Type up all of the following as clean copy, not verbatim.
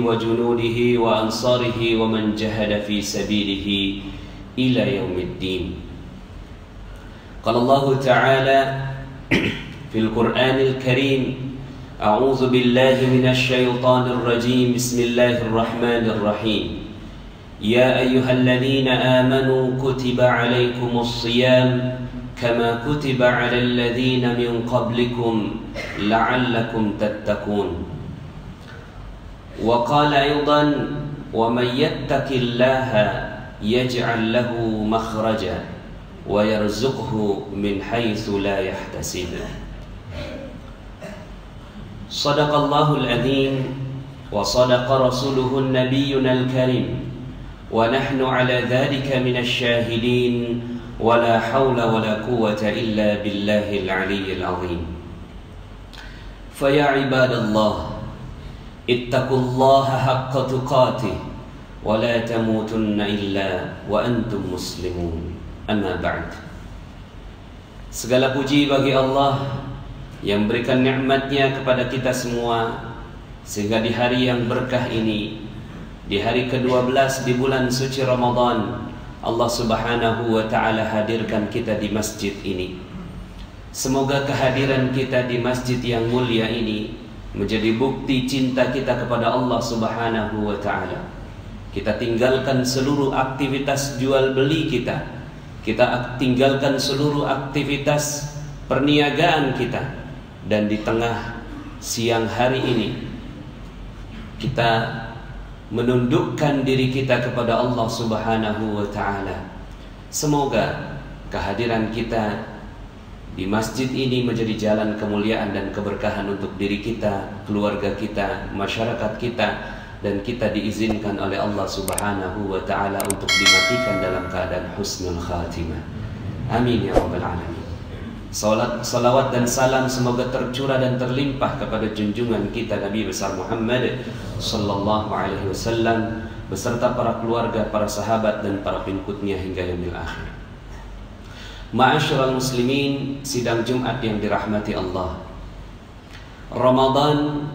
وجنوده وأنصاره ومن جهد في سبيله إلى يوم الدين. قال الله تعالى في القرآن الكريم: أعوذ بالله من الشيطان الرجيم، بسم الله الرحمن الرحيم. يا أيها الذين آمنوا كتب عليكم الصيام كما كتب على الذين من قبلكم لعلكم تتقون. وقال أيضا: ومن يتق الله يجعل له مخرجا ويرزقه من حيث لا يحتسب. صدق الله العظيم وصدق رسوله النبينا الكريم ونحن على ذلك من الشاهدين ولا حول ولا قوة إلا بالله العلي العظيم. فيا عباد الله اتقوا الله حق تقاته ولا تموتن إلا وأنتم مسلمون. Amma ba'd. Segala puji bagi Allah yang berikan nikmatnya kepada kita semua, sehingga di hari yang berkah ini, di hari ke-12 di bulan suci Ramadan, Allah Subhanahu wa ta'ala hadirkan kita di masjid ini. Semoga kehadiran kita di masjid yang mulia ini menjadi bukti cinta kita kepada Allah Subhanahu wa ta'ala. Kita tinggalkan seluruh aktivitas jual beli kita. Kita tinggalkan seluruh aktivitas perniagaan kita, dan di tengah siang hari ini kita menundukkan diri kita kepada Allah Subhanahu wa ta'ala. Semoga kehadiran kita di masjid ini menjadi jalan kemuliaan dan keberkahan untuk diri kita, keluarga kita, masyarakat kita, dan kita diizinkan oleh Allah Subhanahu wa ta'ala untuk dimatikan dalam keadaan husnul khatimah. Amin ya rabbal alamin. Salawat dan salam semoga tercurah dan terlimpah kepada junjungan kita Nabi besar Muhammad sallallahu alaihi wasallam beserta para keluarga, para sahabat, dan para pengikutnya hingga yaumil akhir. Ma'asyiral muslimin, sidang Jumat yang dirahmati Allah. Ramadan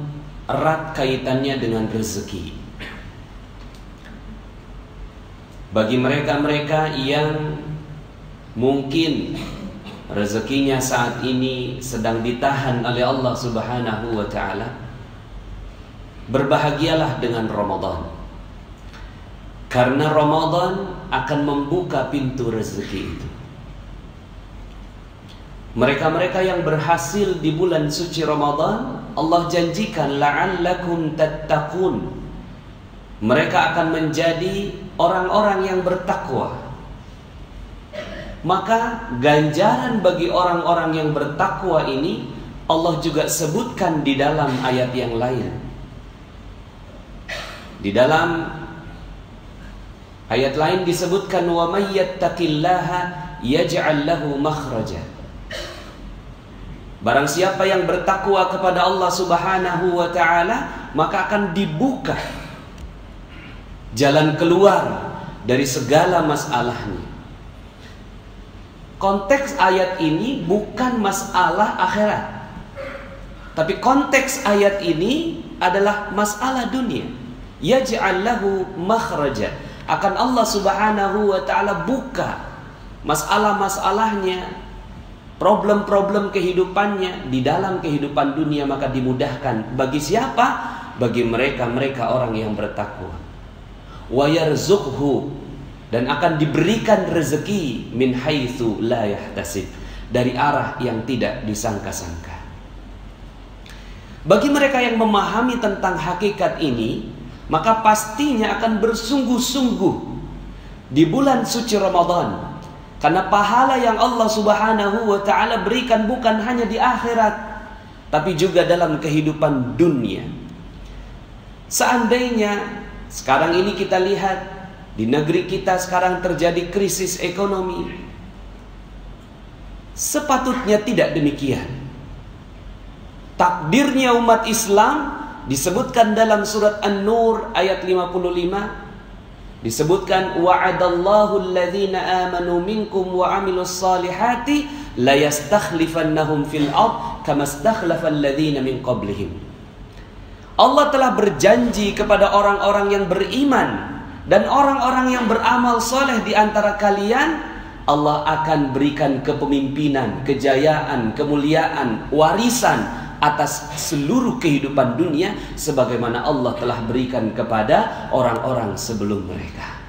erat kaitannya dengan rezeki. Bagi mereka-mereka yang mungkin rezekinya saat ini sedang ditahan oleh Allah Subhanahu wa ta'ala, berbahagialah dengan Ramadan. Karena Ramadan akan membuka pintu rezeki itu. Mereka-mereka yang berhasil di bulan suci Ramadan, Allah janjikan la'allakum tattaqun. Mereka akan menjadi orang-orang yang bertakwa. Maka ganjaran bagi orang-orang yang bertakwa ini Allah juga sebutkan di dalam ayat yang lain. Di dalam ayat lain disebutkan wa may yattaqillaha yaj'al lahu makhraja. Barang siapa yang bertakwa kepada Allah Subhanahu wa ta'ala, maka akan dibuka jalan keluar dari segala masalahnya. Konteks ayat ini bukan masalah akhirat, tapi konteks ayat ini adalah masalah dunia. Yaj'al lahu makhraja. Akan Allah Subhanahu wa ta'ala buka masalah-masalahnya, problem-problem kehidupannya di dalam kehidupan dunia, maka dimudahkan. Bagi siapa? Bagi mereka-mereka orang yang bertakwa. Wa yarzuqhu, dan akan diberikan rezeki min haitsu la yahtasib, dari arah yang tidak disangka-sangka. Bagi mereka yang memahami tentang hakikat ini, maka pastinya akan bersungguh-sungguh di bulan suci Ramadan. Karena pahala yang Allah Subhanahu wa ta'ala berikan bukan hanya di akhirat, tapi juga dalam kehidupan dunia. Seandainya sekarang ini kita lihat di negeri kita sekarang terjadi krisis ekonomi, sepatutnya tidak demikian. Takdirnya umat Islam disebutkan dalam surat An-Nur ayat 55. Disebutkan wa'adallahu alladhina amanu minkum wa amilus salihati la yastakhlifannahum fil ard kama istakhlafa alladhina min qablihim. Allah telah berjanji kepada orang-orang yang beriman dan orang-orang yang beramal soleh di antara kalian, Allah akan berikan kepemimpinan, kejayaan, kemuliaan, warisan atas seluruh kehidupan dunia sebagaimana Allah telah berikan kepada orang-orang sebelum mereka.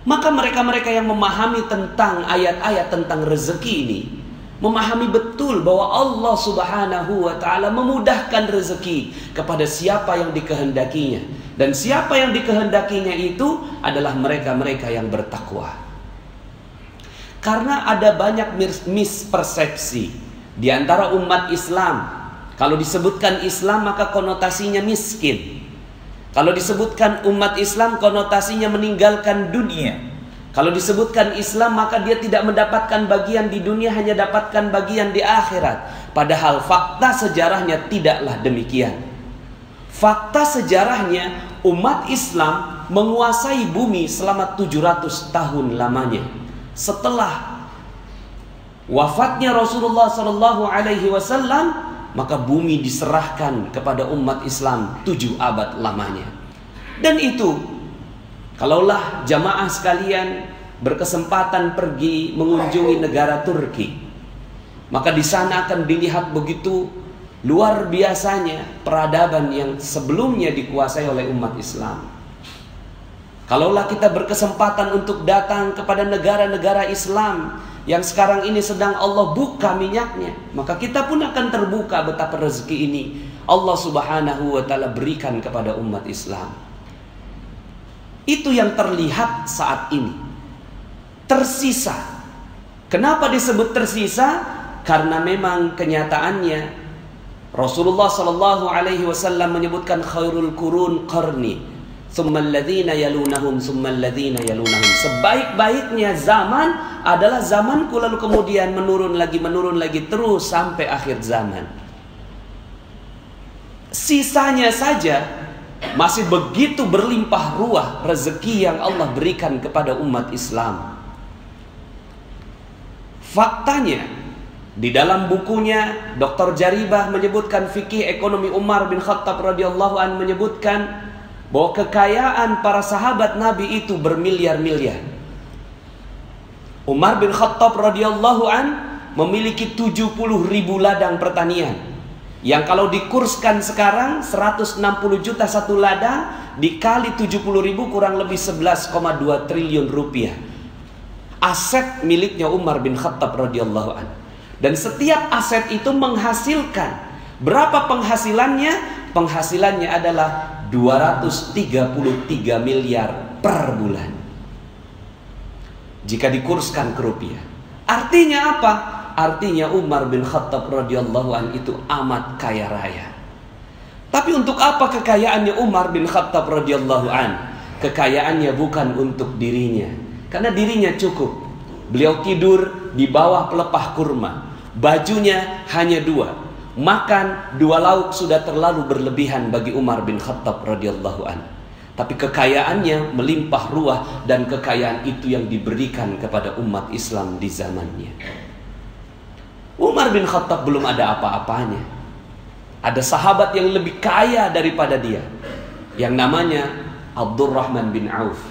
Maka mereka-mereka yang memahami tentang ayat-ayat tentang rezeki ini memahami betul bahwa Allah Subhanahu wa ta'ala memudahkan rezeki kepada siapa yang dikehendakinya. Dan siapa yang dikehendakinya itu adalah mereka-mereka yang bertakwa. Karena ada banyak mispersepsi di antara umat Islam. Kalau disebutkan Islam maka konotasinya miskin. Kalau disebutkan umat Islam konotasinya meninggalkan dunia. Kalau disebutkan Islam maka dia tidak mendapatkan bagian di dunia, hanya dapatkan bagian di akhirat. Padahal fakta sejarahnya tidaklah demikian. Fakta sejarahnya umat Islam menguasai bumi selama 700 tahun lamanya. Setelah wafatnya Rasulullah SAW, maka bumi diserahkan kepada umat Islam 7 abad lamanya. Dan itu, kalaulah jamaah sekalian berkesempatan pergi mengunjungi negara Turki, maka di sana akan dilihat begitu luar biasanya peradaban yang sebelumnya dikuasai oleh umat Islam. Kalaulah kita berkesempatan untuk datang kepada negara-negara Islam yang sekarang ini sedang Allah buka minyaknya, maka kita pun akan terbuka betapa rezeki ini Allah Subhanahu wa ta'ala berikan kepada umat Islam. Itu yang terlihat saat ini. Tersisa. Kenapa disebut tersisa? Karena memang kenyataannya Rasulullah sallallahu alaihi wasallam menyebutkan khairul qurun qarni, tsummal ladzina yalunahum, tsummal ladzina yalunahum. Sebaik-baiknya zaman adalah zamanku, lalu kemudian menurun lagi terus sampai akhir zaman. Sisanya saja masih begitu berlimpah ruah rezeki yang Allah berikan kepada umat Islam. Faktanya, di dalam bukunya Dr. Jaribah menyebutkan fikih ekonomi Umar bin Khattab radhiyallahu an menyebutkan bahwa kekayaan para sahabat Nabi itu bermiliar-miliar. Umar bin Khattab radhiyallahu an memiliki 70.000 ladang pertanian, yang kalau dikurskan sekarang 160 juta satu ladang, dikali 70.000 kurang lebih 11,2 triliun rupiah. Aset miliknya Umar bin Khattab radhiyallahu an. Dan setiap aset itu menghasilkan. Berapa penghasilannya? Penghasilannya adalah 233 miliar per bulan, jika dikurskan ke rupiah. Artinya apa? Artinya Umar bin Khattab radhiyallahu an itu amat kaya raya. Tapi untuk apa kekayaannya Umar bin Khattab radhiyallahu an? Kekayaannya bukan untuk dirinya, karena dirinya cukup. Beliau tidur di bawah pelepah kurma, bajunya hanya 2, makan 2 lauk sudah terlalu berlebihan bagi Umar bin Khattab radhiyallahu an. Tapi kekayaannya melimpah ruah, dan kekayaan itu yang diberikan kepada umat Islam di zamannya. Umar bin Khattab belum ada apa-apanya. Ada sahabat yang lebih kaya daripada dia, yang namanya Abdurrahman bin Auf.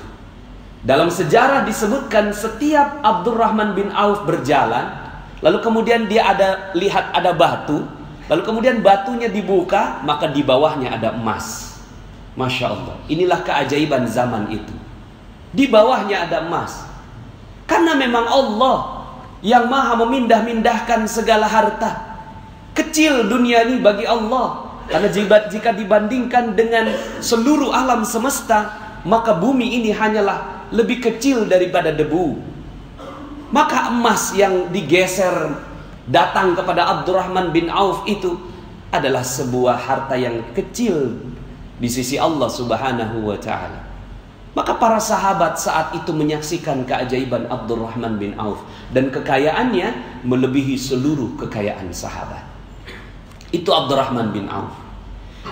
Dalam sejarah disebutkan setiap Abdurrahman bin Auf berjalan, lalu kemudian dia lihat ada batu, lalu kemudian batunya dibuka, maka di bawahnya ada emas. Masya Allah, inilah keajaiban zaman itu. Di bawahnya ada emas. Karena memang Allah yang maha memindah-mindahkan segala harta. Kecil dunia ini bagi Allah, karena jika dibandingkan dengan seluruh alam semesta, maka bumi ini hanyalah lebih kecil daripada debu. Maka emas yang digeser datang kepada Abdurrahman bin Auf itu adalah sebuah harta yang kecil di sisi Allah Subhanahu wa ta'ala. Maka para sahabat saat itu menyaksikan keajaiban Abdurrahman bin Auf, dan kekayaannya melebihi seluruh kekayaan sahabat. Itu Abdurrahman bin Auf.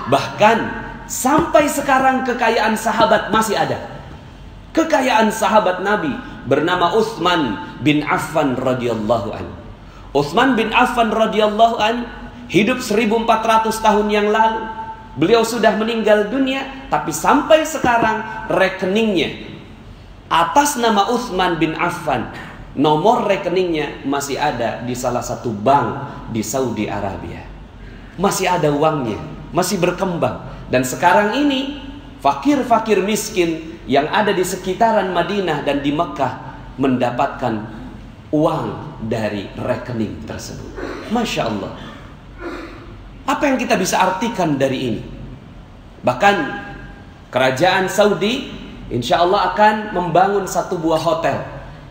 Bahkan sampai sekarang kekayaan sahabat masih ada. Kekayaan sahabat Nabi bernama Utsman bin Affan radhiyallahu an. Utsman bin Affan radhiyallahu an hidup 1400 tahun yang lalu. beliau sudah meninggal dunia, tapi sampai sekarang rekeningnya atas nama Utsman bin Affan, nomor rekeningnya masih ada di salah satu bank di Saudi Arabia. Masih ada uangnya, masih berkembang. Dan sekarang ini fakir-fakir miskin yang ada di sekitaran Madinah dan di Mekah mendapatkan uang dari rekening tersebut. Masya Allah. Apa yang kita bisa artikan dari ini? Bahkan kerajaan Saudi insya Allah akan membangun satu buah hotel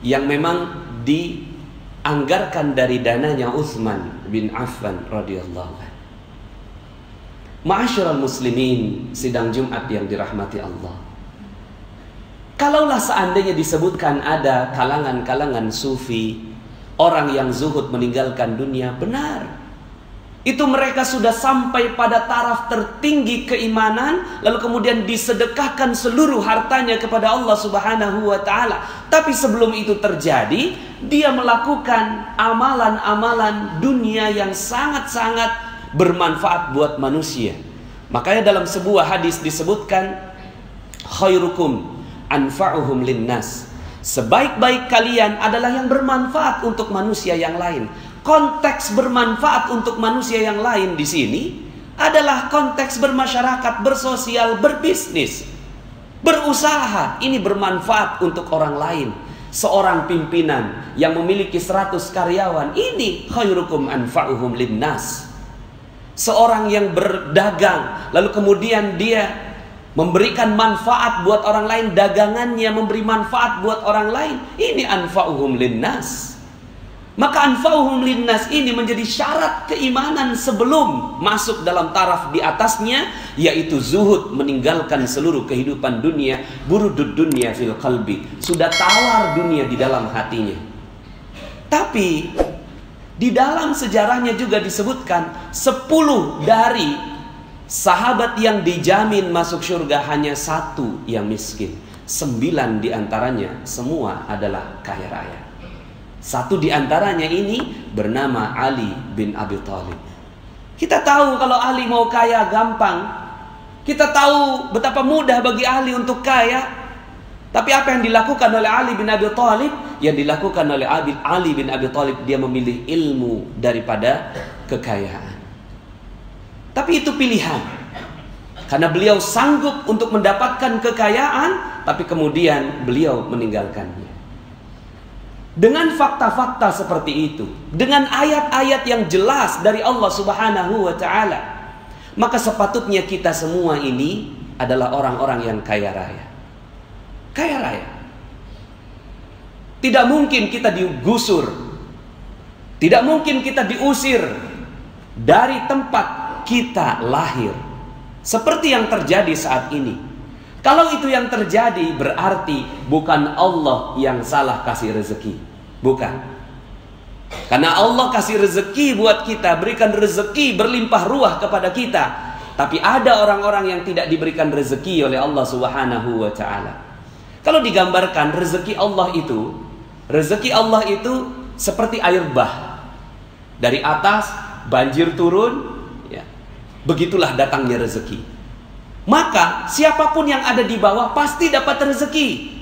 yang memang dianggarkan dari dananya Utsman bin Affan radhiyallahu anhu. Ma'asyiral muslimin, sidang Jumat yang dirahmati Allah. Kalaulah seandainya disebutkan ada kalangan-kalangan sufi, orang yang zuhud meninggalkan dunia, benar. Itu mereka sudah sampai pada taraf tertinggi keimanan, lalu kemudian disedekahkan seluruh hartanya kepada Allah Subhanahu wa taala. Tapi sebelum itu terjadi, dia melakukan amalan-amalan dunia yang sangat-sangat bermanfaat buat manusia. Makanya dalam sebuah hadis disebutkan, khairukum anfa'uhum linnas. Sebaik-baik kalian adalah yang bermanfaat untuk manusia yang lain. Konteks bermanfaat untuk manusia yang lain di sini adalah konteks bermasyarakat, bersosial, berbisnis, berusaha. Ini bermanfaat untuk orang lain. Seorang pimpinan yang memiliki 100 karyawan, ini khairukum anfa'uhum linnas. Seorang yang berdagang, lalu kemudian dia memberikan manfaat buat orang lain, dagangannya memberi manfaat buat orang lain, ini anfa'uhum linnas. Maka anfa'uhum linnas ini menjadi syarat keimanan sebelum masuk dalam taraf di atasnya, yaitu zuhud, meninggalkan seluruh kehidupan dunia, burudud dunia fil qalbi, sudah tawar dunia di dalam hatinya. Tapi di dalam sejarahnya juga disebutkan 10 dari sahabat yang dijamin masuk surga, hanya 1 yang miskin. 9 diantaranya semua adalah kaya raya. 1 diantaranya ini bernama Ali bin Abi Thalib. Kita tahu kalau Ali mau kaya gampang. Kita tahu betapa mudah bagi Ali untuk kaya. Tapi apa yang dilakukan oleh Ali bin Abi Thalib? Yang dilakukan oleh Ali bin Abi Thalib, dia memilih ilmu daripada kekayaan. Tapi itu pilihan. Karena beliau sanggup untuk mendapatkan kekayaan, tapi kemudian beliau meninggalkannya. Dengan fakta-fakta seperti itu, dengan ayat-ayat yang jelas dari Allah Subhanahu wa taala, maka sepatutnya kita semua ini adalah orang-orang yang kaya raya. Kaya raya. Tidak mungkin kita digusur, tidak mungkin kita diusir dari tempat kita lahir, seperti yang terjadi saat ini. Kalau itu yang terjadi, berarti bukan Allah yang salah kasih rezeki. Bukan. Karena Allah kasih rezeki buat kita, berikan rezeki berlimpah ruah kepada kita. Tapi ada orang-orang yang tidak diberikan rezeki oleh Allah Subhanahu wa taala. Kalau digambarkan rezeki Allah itu seperti air bah. Dari atas banjir turun, ya. Begitulah datangnya rezeki. Maka siapapun yang ada di bawah pasti dapat rezeki.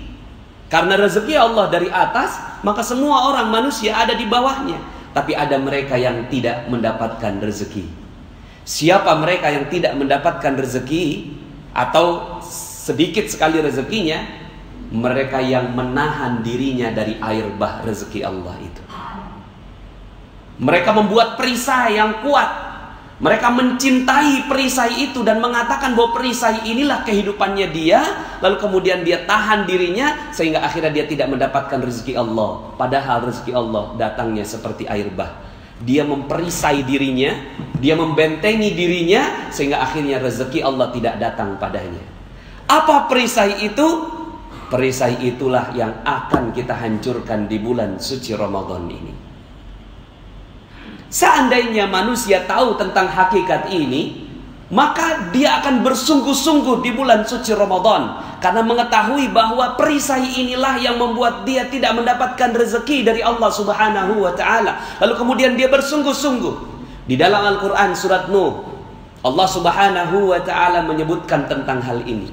Karena rezeki Allah dari atas, maka semua orang manusia ada di bawahnya. Tapi ada mereka yang tidak mendapatkan rezeki. Siapa mereka yang tidak mendapatkan rezeki atau sedikit sekali rezekinya? Mereka yang menahan dirinya dari air bah rezeki Allah itu. Mereka membuat perisai yang kuat. Mereka mencintai perisai itu dan mengatakan bahwa perisai inilah kehidupannya dia. Lalu kemudian dia tahan dirinya sehingga akhirnya dia tidak mendapatkan rezeki Allah. Padahal rezeki Allah datangnya seperti air bah. Dia memperisai dirinya, dia membentengi dirinya sehingga akhirnya rezeki Allah tidak datang padanya. Apa perisai itu? Perisai itulah yang akan kita hancurkan di bulan suci Ramadan ini. Seandainya manusia tahu tentang hakikat ini, maka dia akan bersungguh-sungguh di bulan suci Ramadan, karena mengetahui bahwa perisai inilah yang membuat dia tidak mendapatkan rezeki dari Allah Subhanahu wa taala. Lalu kemudian dia bersungguh-sungguh. Di dalam Al-Qur'an surat Nuh Allah Subhanahu wa ta'ala menyebutkan tentang hal ini.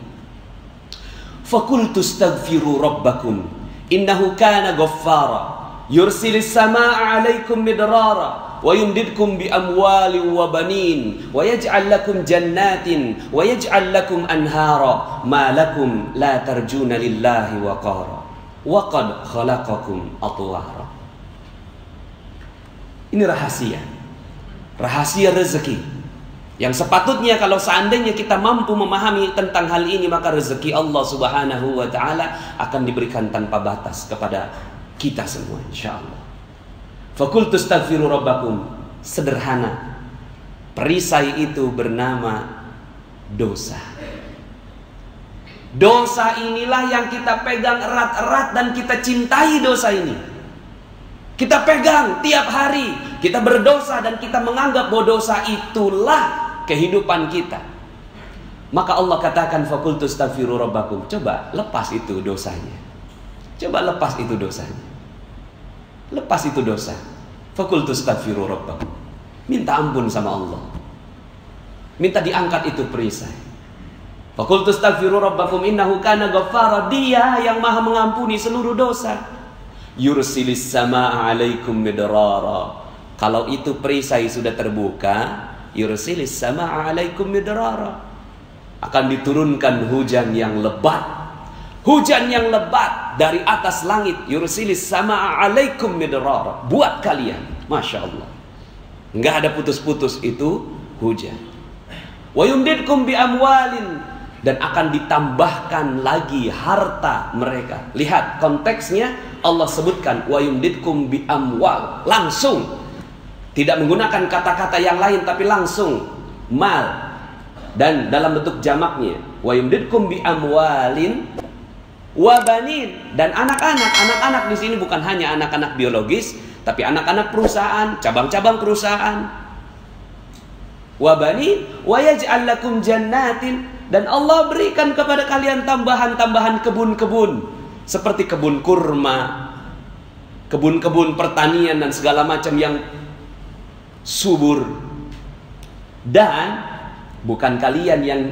Faqultu astaghfiru rabbakum innahu kana ghaffara yursilis samaa'a 'alaikum midrara wa yumdidkum bi amwalin wa banin wa yaj'al lakum jannatin wa yaj'al lakum anhara ma lakum la tarjuna lillahi waqara wa qad khalaqakum atwara. Ini rahasia rezeki yang sepatutnya kalau seandainya kita mampu memahami tentang hal ini, maka rezeki Allah Subhanahu wa ta'ala akan diberikan tanpa batas kepada kita semua, insyaallah. Faqultu astaghfiru rabbakum. Sederhana, perisai itu bernama dosa. Dosa inilah yang kita pegang erat-erat dan kita cintai dosa ini. Kita pegang tiap hari, kita berdosa dan kita menganggap bahwa dosa itulah kehidupan kita. Maka Allah katakan faqultu astaghfiru rabbakum. Coba lepas itu dosanya. Coba lepas itu dosanya. Lepas itu dosa. Faqultu astaghfiru rabbakum. Minta ampun sama Allah. Minta diangkat itu perisai. Faqultu astaghfiru rabbakum innahu kana ghaffara. Dia yang maha mengampuni seluruh dosa. Yursilis samaa'a 'alaikum midrara. Kalau itu perisai sudah terbuka, yursilis samaa'a 'alaikum midrara, akan diturunkan hujan yang lebat. Hujan yang lebat dari atas langit. Yursilis samaa'a 'alaikum midrara, buat kalian. Masya Allah, nggak ada putus-putus itu hujan. Wa yumdidkum bi amwalin, dan akan ditambahkan lagi harta mereka. Lihat konteksnya, Allah sebutkan wa yumdidkum bi amwal, langsung, tidak menggunakan kata-kata yang lain, tapi langsung mal, dan dalam bentuk jamaknya wa yumdidkum bi amwalin wa banin, dan anak-anak. Anak-anak di sini bukan hanya anak-anak biologis, tapi anak-anak perusahaan, cabang-cabang perusahaan. Wa banin wa yaj'al lakum jannatin, dan Allah berikan kepada kalian tambahan-tambahan kebun-kebun seperti kebun kurma, kebun-kebun pertanian dan segala macam yang subur. Dan bukan kalian yang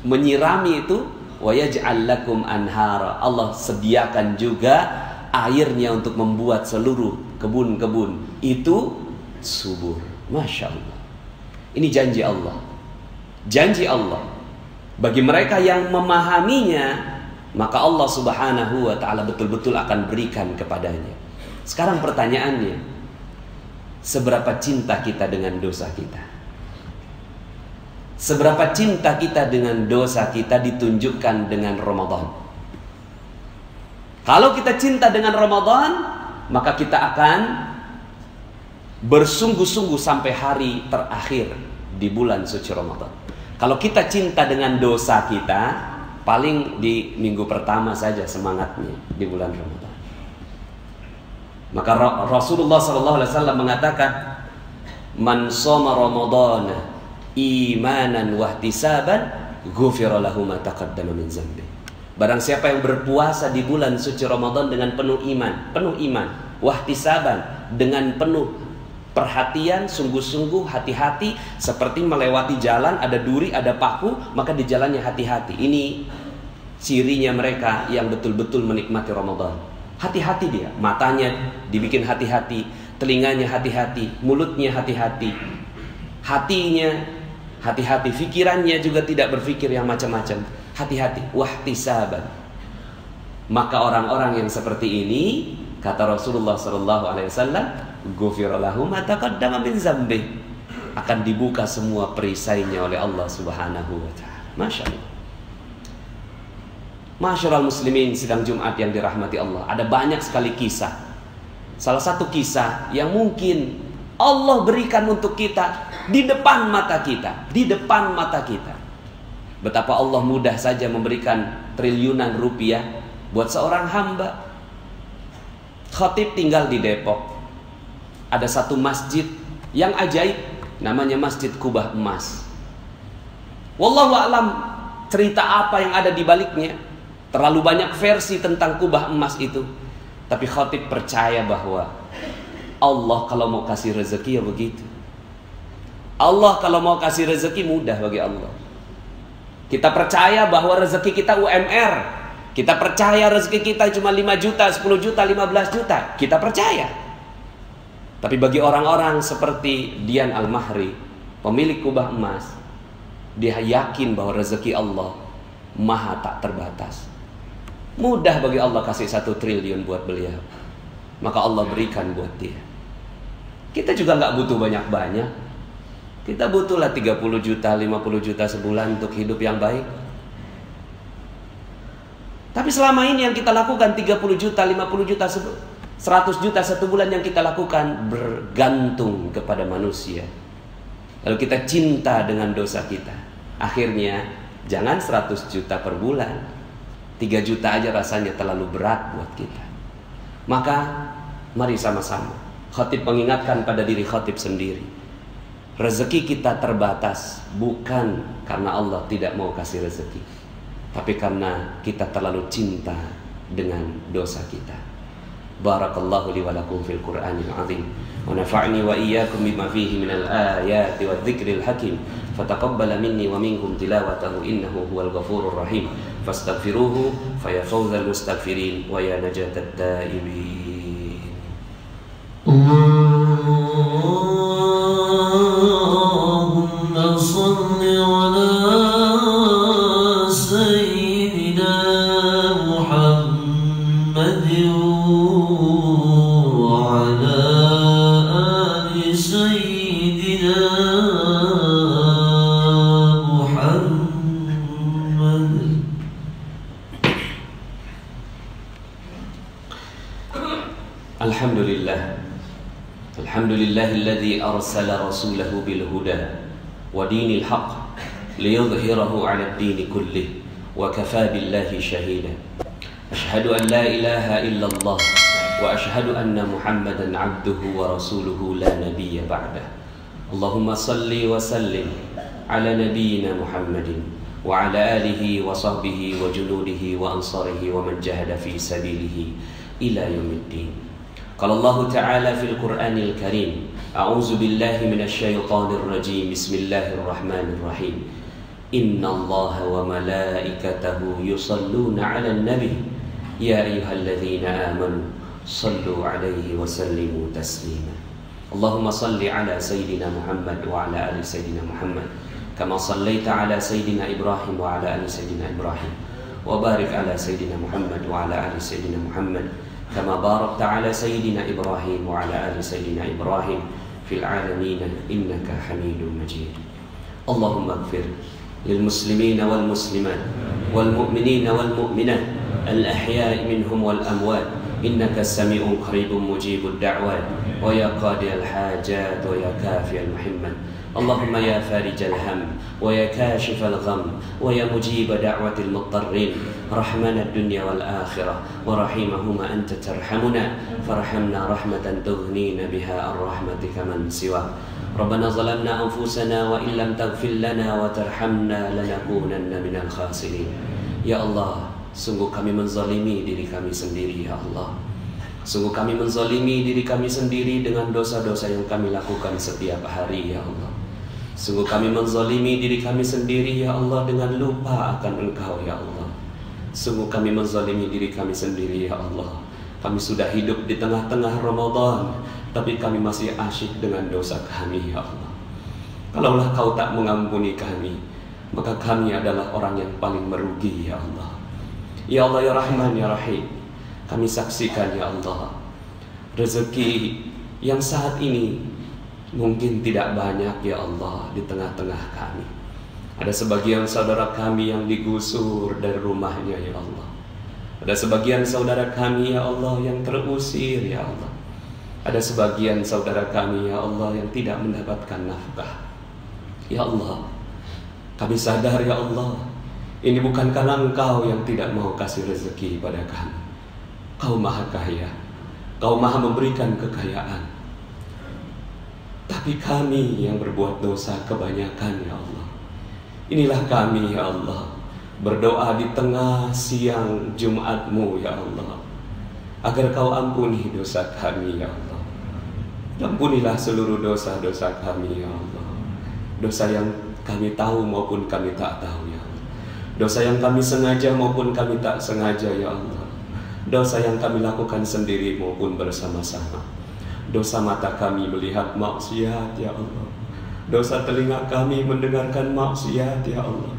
menyirami itu, wa yaj'al lakum anhara. Allah sediakan juga airnya untuk membuat seluruh kebun-kebun itu subur. Masya Allah. Ini janji Allah. Janji Allah. Bagi mereka yang memahaminya, maka Allah Subhanahu wa ta'ala betul-betul akan berikan kepadanya. Sekarang pertanyaannya, seberapa cinta kita dengan dosa kita? Seberapa cinta kita dengan dosa kita ditunjukkan dengan Ramadan. Kalau kita cinta dengan Ramadan, maka kita akan bersungguh-sungguh sampai hari terakhir di bulan suci Ramadan. Kalau kita cinta dengan dosa kita, paling di minggu pertama saja semangatnya di bulan Ramadan. Maka Rasulullah SAW mengatakan, man shoma Ramadana imanan wahtisaban ghufira lahu ma taqaddama min dzambi. Barang siapa yang berpuasa di bulan suci Ramadan dengan penuh iman, wahtisaban, dengan penuh perhatian, sungguh-sungguh, hati-hati, seperti melewati jalan, ada duri, ada paku, maka di jalannya hati-hati. Ini cirinya mereka yang betul-betul menikmati Ramadan. Hati-hati dia, matanya dibikin hati-hati, telinganya hati-hati, mulutnya hati-hati, hatinya hati-hati, pikirannya juga tidak berpikir yang macam-macam. Hati-hati, wahtisaban. Maka orang-orang yang seperti ini, kata Rasulullah SAW, ghufira lahu ma taqaddama min dzambi, akan dibuka semua perisainya oleh Allah Subhanahu wa ta'ala. Masya Allah. Masyarul muslimin sidang Jumat yang dirahmati Allah, ada banyak sekali kisah. Salah satu kisah yang mungkin Allah berikan untuk kita di depan mata kita, di depan mata kita. Betapa Allah mudah saja memberikan triliunan rupiah buat seorang hamba. Khatib tinggal di Depok. Ada satu masjid yang ajaib, namanya Masjid Kubah Emas. Wallahu a'lam cerita apa yang ada di baliknya. Terlalu banyak versi tentang kubah emas itu. Tapi khatib percaya bahwa Allah kalau mau kasih rezeki ya begitu. Allah kalau mau kasih rezeki mudah bagi Allah. Kita percaya bahwa rezeki kita UMR. Kita percaya rezeki kita cuma 5 juta, 10 juta, 15 juta. Kita percaya. Tapi bagi orang-orang seperti Dian Al-Mahri, pemilik kubah emas, dia yakin bahwa rezeki Allah maha tak terbatas. Mudah bagi Allah kasih 1 triliun buat beliau. Maka Allah berikan buat dia. Kita juga nggak butuh banyak-banyak. Kita butuhlah 30 juta, 50 juta sebulan untuk hidup yang baik. Tapi selama ini yang kita lakukan 30 juta, 50 juta, 100 juta satu bulan yang kita lakukan bergantung kepada manusia. Lalu kita cinta dengan dosa kita. Akhirnya jangan 100 juta per bulan, 3 juta aja rasanya terlalu berat buat kita. Maka mari sama-sama khatib mengingatkan pada diri khatib sendiri. Rezeki kita terbatas bukan karena Allah tidak mau kasih rezeki, tapi karena kita terlalu cinta dengan dosa kita. Barakallahu li wa lakum fil Qur'anil azim wa nafa'ni wa iyyakum bima fihi minal ayati wadh-dhikril hakim. Fataqabbala minni wa minkum tilawatahu innahu huwal ghafurur rahim. Fastaghfiruhu fa ya fawzal mustaghfirin wa ya najatat taibin. صل على سيدنا محمد وعلى آل سيدنا محمد. الحمد لله الذي أرسل رسوله بالهدى ودين الحق ليظهره على الدين كله وكفى بالله شهيدا. أشهد أن لا إله إلا الله وأشهد أن محمدا عبده ورسوله لا نبي بعده. اللهم صل وسلم على نبينا محمد وعلى آله وصحبه وجنوده وأنصاره ومن جاهد في سبيله إلى يوم الدين. قال الله تعالى في القرآن الكريم: أعوذ بالله من الشيطان الرجيم. بسم الله الرحمن الرحيم. إن الله وملائكته يصلون على النبي يا أيها الذين آمنوا صلوا عليه وسلموا تسليما. اللهم صل على سيدنا محمد وعلى آل سيدنا محمد كما صليت على سيدنا إبراهيم وعلى آل سيدنا إبراهيم وبارك على سيدنا محمد وعلى آل سيدنا محمد كما باركت على سيدنا إبراهيم وعلى آل سيدنا إبراهيم في العالمين إنك حميد مجيد. اللهم اغفر للمسلمين والمسلمات والمؤمنين والمؤمنات الأحياء منهم والأموات إنك السميع قريب مجيب الدعوات ويا قاضي الحاجات ويا كافي المحمد. اللهم يا فارج الهم ويا كاشف الغم ويا مجيب دعوة المضطرين رحمنا الدنيا والآخرة ورحيمهما أنت ترحمنا فارحمنا رحمة تغنينا بها عن رحمتك من سواك. ربنا ظلمنا أنفسنا وإن لم تغفر لنا وترحمنا لنكونن من الخاسرين. Ya Allah, sungguh kami menzalimi diri kami sendiri ya Allah. Sungguh kami menzalimi diri kami sendiri dengan dosa-dosa yang kami lakukan setiap hari ya Allah. Sungguh kami menzalimi diri kami sendiri ya Allah dengan lupa akan Engkau ya Allah. Sungguh kami menzalimi diri kami sendiri ya Allah. Kami sudah hidup di tengah-tengah Ramadan, tapi kami masih asyik dengan dosa kami ya Allah. Kalaulah Kau tak mengampuni kami, maka kami adalah orang yang paling merugi ya Allah. Ya Allah ya Rahman ya Rahim, kami saksikan ya Allah, rezeki yang saat ini mungkin tidak banyak ya Allah di tengah-tengah kami. Ada sebagian saudara kami yang digusur dari rumahnya ya Allah. Ada sebagian saudara kami ya Allah yang terusir ya Allah. Ada sebagian saudara kami ya Allah yang tidak mendapatkan nafkah. Ya Allah, kami sadar ya Allah, ini bukan karena Engkau yang tidak mau kasih rezeki pada kami. Kau maha kaya, Kau maha memberikan kekayaan. Tapi kami yang berbuat dosa kebanyakan ya Allah. Inilah kami ya Allah, berdoa di tengah siang Jumat-Mu ya Allah, agar Kau ampuni dosa kami ya Allah. Ampunilah seluruh dosa-dosa kami ya Allah. Dosa yang kami tahu maupun kami tak tahu ya Allah. Dosa yang kami sengaja maupun kami tak sengaja ya Allah. Dosa yang kami lakukan sendiri maupun bersama-sama. Dosa mata kami melihat maksiat ya Allah. Dosa telinga kami mendengarkan maksiat ya Allah.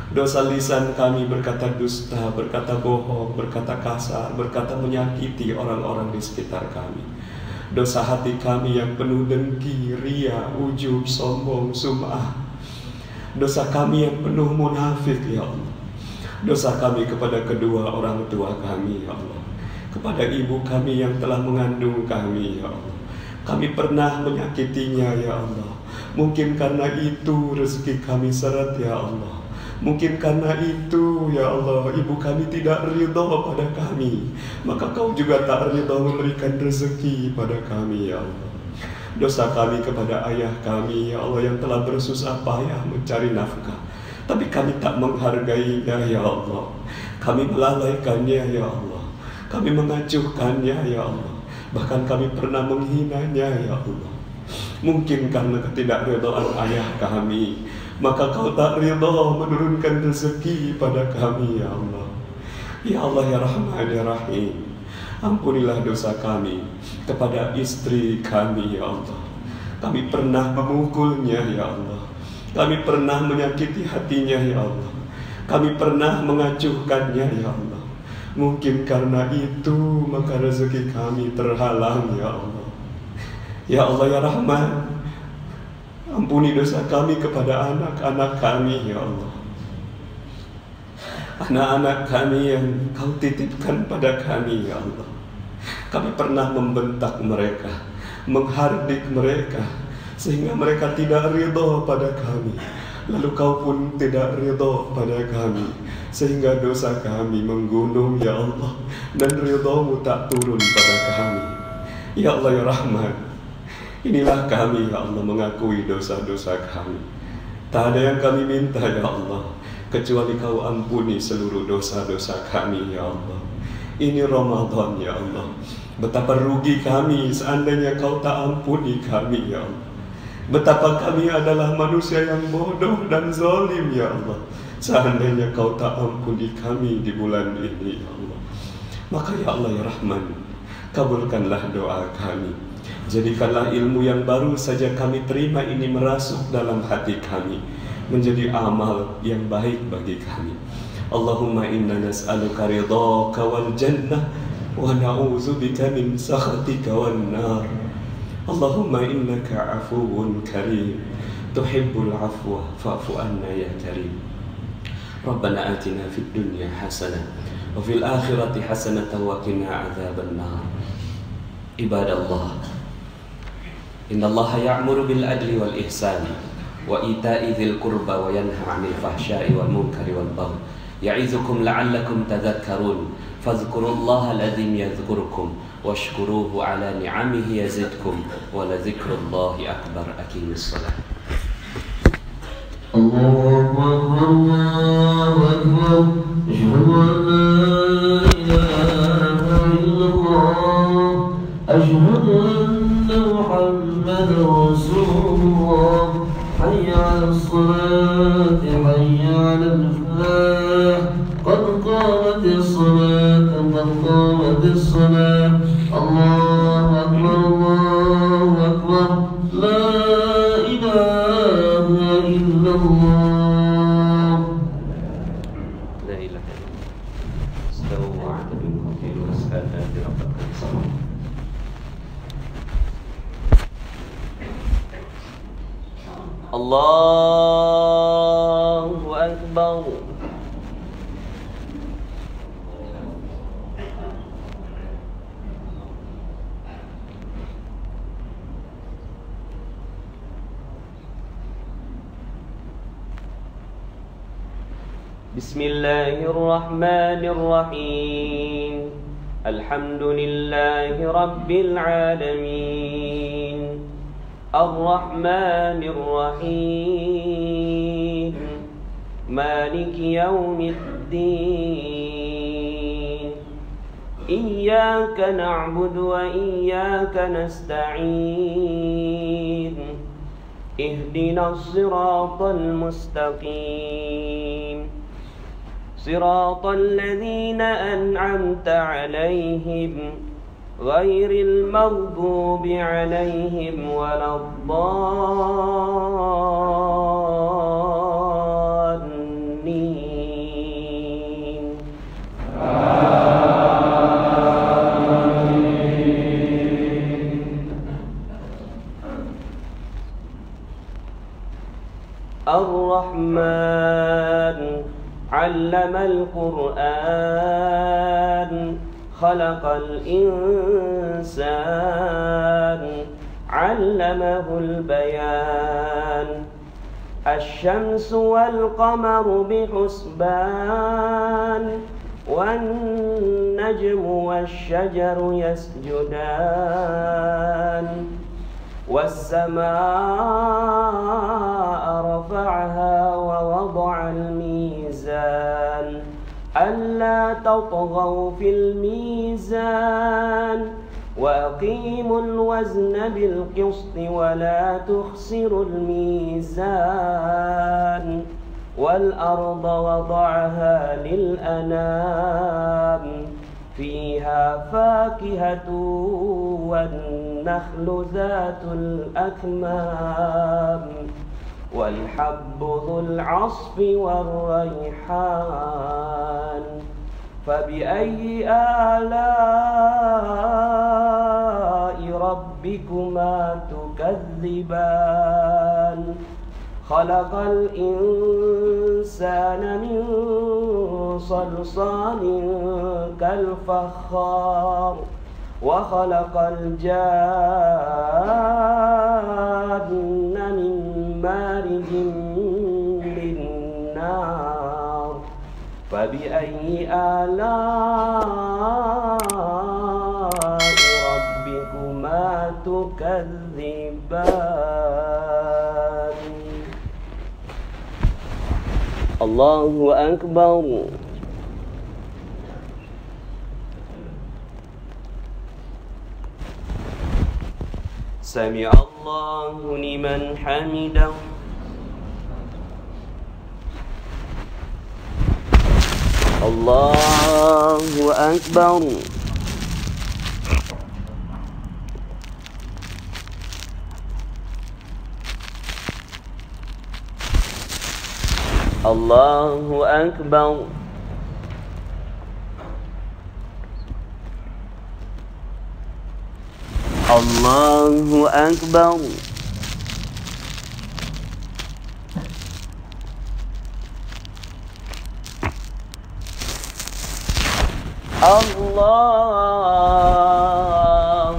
Dosa lisan kami berkata dusta, berkata bohong, berkata kasar, berkata menyakiti orang-orang di sekitar kami. Dosa hati kami yang penuh dengki, ria, ujub, sombong, sum'ah. Dosa kami yang penuh munafik ya Allah. Dosa kami kepada kedua orang tua kami ya Allah. Kepada ibu kami yang telah mengandung kami ya Allah. Kami pernah menyakitinya ya Allah. Mungkin karena itu rezeki kami seret ya Allah. Mungkin karena itu ya Allah ibu kami tidak ridho pada kami, maka kau juga tak ridho memberikan rezeki pada kami ya Allah. Dosa kami kepada ayah kami ya Allah yang telah bersusah payah mencari nafkah, tapi kami tak menghargainya ya Allah. Kami melalaikannya ya Allah. Kami mengacuhkannya ya Allah. Bahkan kami pernah menghinanya ya Allah. Mungkin karena ketidakridhaan ayah kami, maka kau tak ridha menurunkan rezeki pada kami ya Allah. Ya Allah ya Rahman ya Rahim, ampunilah dosa kami kepada istri kami ya Allah. Kami pernah memukulnya ya Allah. Kami pernah menyakiti hatinya ya Allah. Kami pernah mengacuhkannya ya Allah. Mungkin karena itu maka rezeki kami terhalang ya Allah. Ya Allah ya Rahman, ampuni dosa kami kepada anak-anak kami ya Allah. Anak-anak kami yang kau titipkan pada kami ya Allah. Kami pernah membentak mereka, menghardik mereka, sehingga mereka tidak ridho pada kami. Lalu kau pun tidak ridho pada kami, sehingga dosa kami menggunung ya Allah, dan ridhomu tak turun pada kami. Ya Allah ya Rahman, inilah kami ya Allah mengakui dosa-dosa kami. Tak ada yang kami minta ya Allah, kecuali kau ampuni seluruh dosa-dosa kami ya Allah. Ini Ramadan ya Allah. Betapa rugi kami seandainya kau tak ampuni kami ya Allah. Betapa kami adalah manusia yang bodoh dan zalim ya Allah, seandainya kau tak ampuni kami di bulan ini ya Allah. Maka ya Allah ya Rahman, kabulkanlah doa kami. Jadikanlah ilmu yang baru saja kami terima ini merasuk dalam hati kami, menjadi amal yang baik bagi kami. Allahumma inna nas'aluka ridhaka wal jannah wa na'udzubika min sakhatika wan nar. Allahumma innaka afuwun karim, tuhibbul afwa fa'fu anna ya karim. Rabbana atina fid dunya hasanah wa fil akhirati hasanah wa qina adzaban nar. Ibadallah, innallaha ya'muru bil adli wal ihsani wa ita'i dzil qurba wa yanha 'anil fahsya'i wal munkari wal baghi ya'izukum la'allakum tadhakkarun. Fadhkurullaha al-'azim yadhkurkum washkuruhu 'ala ni'amihi yazidkum wa la dzikrullahi akbar. Aqimis shalah. Allahu akbar, Allahu akbar. Asyhadu an la ilaha illallah. Asyhadu anna Muhammadar Rasulullah. Hayya 'alas salati, hayya 'alal falah. Qad qamatis salat, qad qamatis salat. Allahu akbar, Allahu akbar. La ilaha illallah. La ilaha illallah. Astaghfiru wa atubu ilaih. Wassalatu rabbakum. Allahu akbar. Bismillahirrahmanirrahim. Alhamdulillahi rabbil alamin. Ar-Rahmanir Rahim. Maliki yaumiddin. Iyyaka na'budu wa iyyaka nasta'in. اهدنا الصراط المستقيم صراط الذين أنعمت عليهم غير المغضوب عليهم ولا الضالين الرحمن علم القرآن خلق الإنسان علمه البيان الشمس والقمر بحسبان والنجم والشجر يسجدان والسماء رفعها ووضع الميزان ألا تطغوا في الميزان وأقيموا الوزن بالقسط ولا تخسروا الميزان والأرض وضعها للأنام فيها فاكهة والنخل ذات الأكمام والحب ذو العصف والريحان فبأي آلاء ربكما تكذبان خلق الإنسان من صلصال كالفخار وخلق الجان من مارج من نار فبأي آلاء ربكما تكذبان الله أكبر سمع الله لمن حمده الله أكبر الله أكبر الله أكبر الله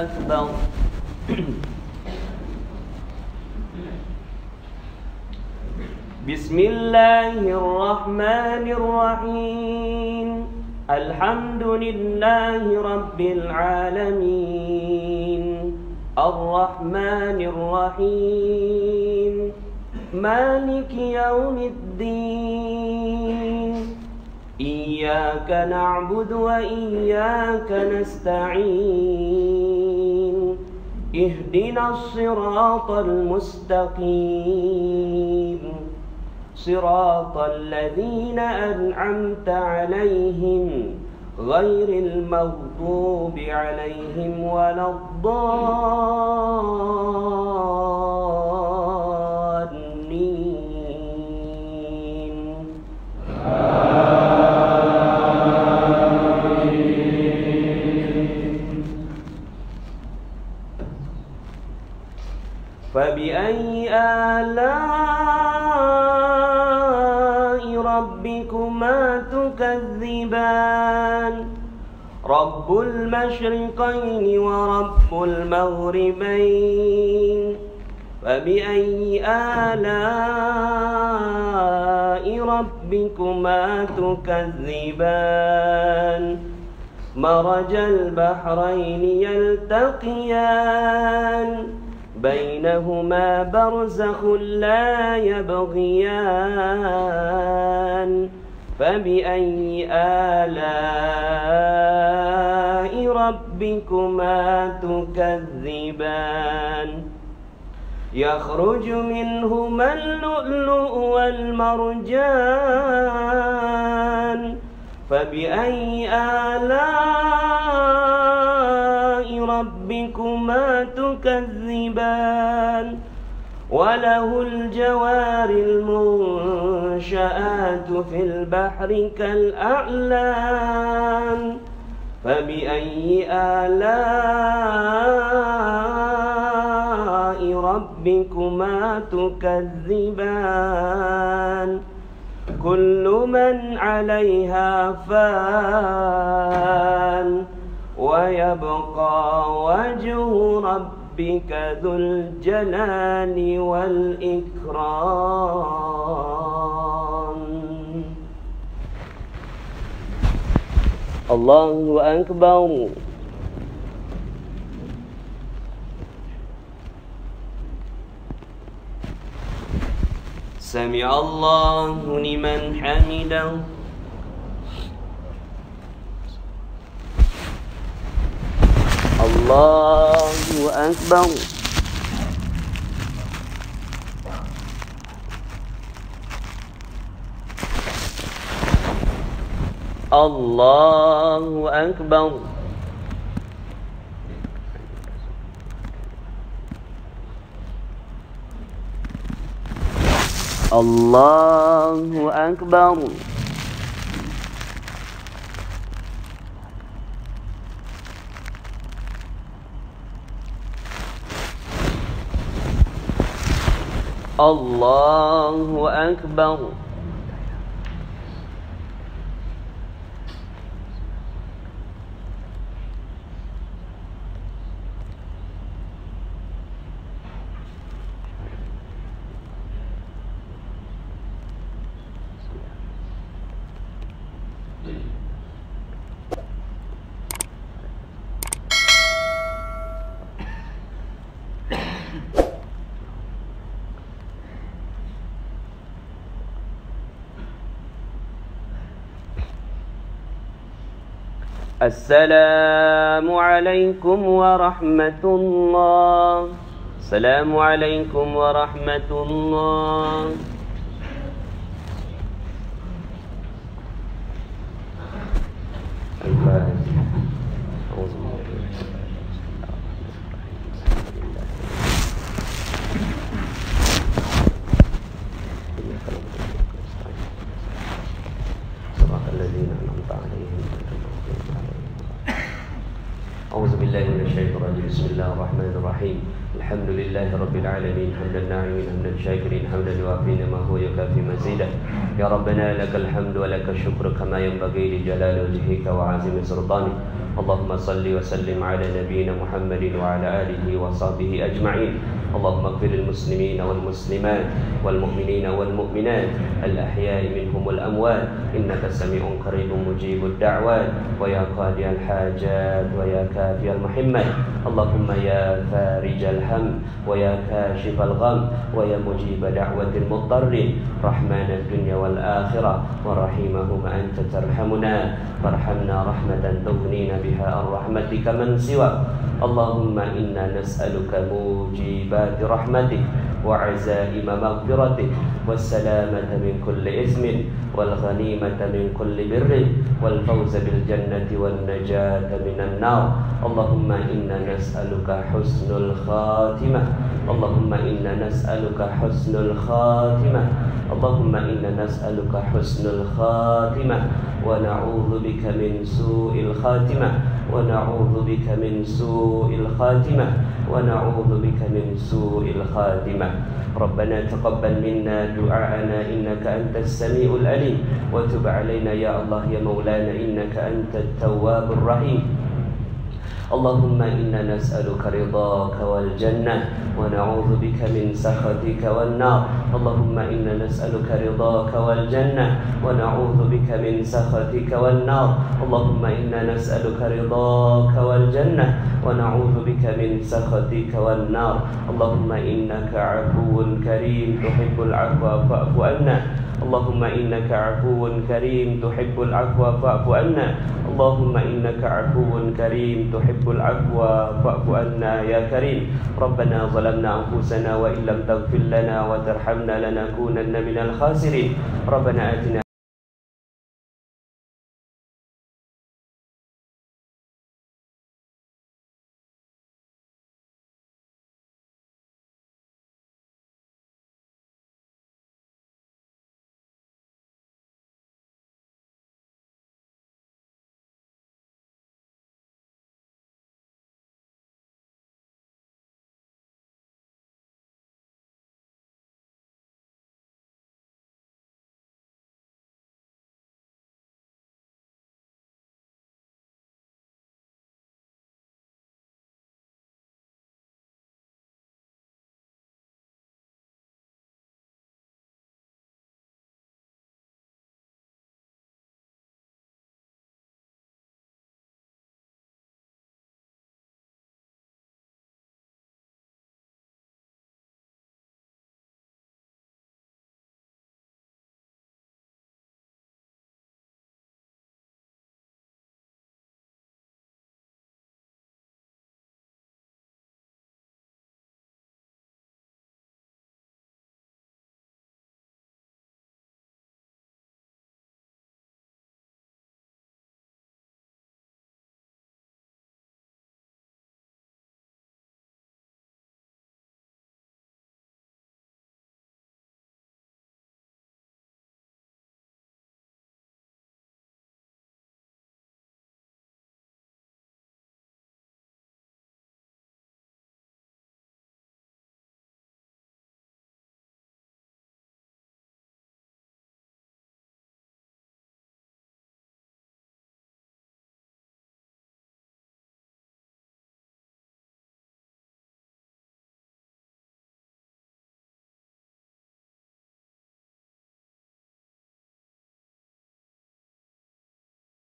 أكبر بسم الله الرحمن الرحيم الحمد لله رب العالمين الرحمن الرحيم مالك يوم الدين إياك نعبد وإياك نستعين اهدنا الصراط المستقيم صراط الذين أنعمت عليهم غير المغضوب عليهم ولا الضالين فبأي آلاء ربكما تكذبان رب المشرقين ورب المغربين فبأي آلاء ربكما تكذبان مرج البحرين يلتقيان بينهما برزخ لا يبغيان فبأي آلاء ربكما تكذبان يخرج منهما اللؤلؤ والمرجان فبأي آلاء ربكما تكذبان وله الجوار المنشآت في البحر كالأعلام فبأي آلاء ربكما تكذبان كل من عليها فان ويبقى وجه ربك ذو الجلال والإكرام. الله أكبر. سمع الله لمن حمده. الله أكبر. الله أكبر. الله أكبر. الله أكبر. السلام عليكم ورحمة الله. السلام عليكم ورحمة الله. أعوذ بالله من الشيطان الرجيم. بسم الله الرحمن الرحيم. الحمد لله رب العالمين حمدا ناعمين حمدا شاكرين حمدا يوافي ما هو يكافي مزيدا. يا ربنا لك الحمد ولك الشكر كما ينبغي لجلال وجهك وعظيم سلطانك. اللهم صل وسلم على نبينا محمد وعلى آله وصحبه أجمعين. اللهم اغفر للمسلمين والمسلمات والمؤمنين والمؤمنات الأحياء منهم والأموات إنك سميع قريب مجيب الدعوات ويا قاضي الحاجات ويا كافي المحمات. اللهم يا فارج الهم ويا كاشف الغم ويا مجيب دعوة المضطرين رحمن الدنيا والآخرة ورحيمهما أنت ترحمنا فارحمنا رحمة تغنينا بها عن رحمتك من سواك. اللهم إنا نسألك موجبات رحمتك وعزائم مغفرتك والسلامة من كل إثم والغنيمة من كل بر والفوز بالجنة والنجاة من النار. اللهم إنا نسألك حسن الخاتمة. اللهم إنا نسألك حسن الخاتمة. اللهم إنا نسألك حسن الخاتمة ونعوذ بك من سوء الخاتمة ونعوذ بك من سوء الخاتمة ونعوذ بك من سوء الخاتمة. ربنا تقبل منا دعاءنا إنك أنت السميع العليم وتب علينا يا الله يا مولانا إنك أنت التواب الرحيم. اللهم إنا نسألك رضاك والجنة ونعوذ بك من سخطك والنار. اللهم إنا نسألك رضاك والجنة ونعوذ بك من سخطك والنار. اللهم إنا نسألك رضاك والجنة ونعوذ بك من سخطك والنار. اللهم إنك عفو كريم تحب العفو فاعف عنا. اللهم إنك عفو كريم تحب العفو فاعف عنا. اللهم إنك عفو كريم تحب tuhibbul afwa fa'fu anna ya karim. Rabbana zalamna anfusana wa illam taghfir lana wa tarhamna lanakunanna minal khasirin. Rabbana atina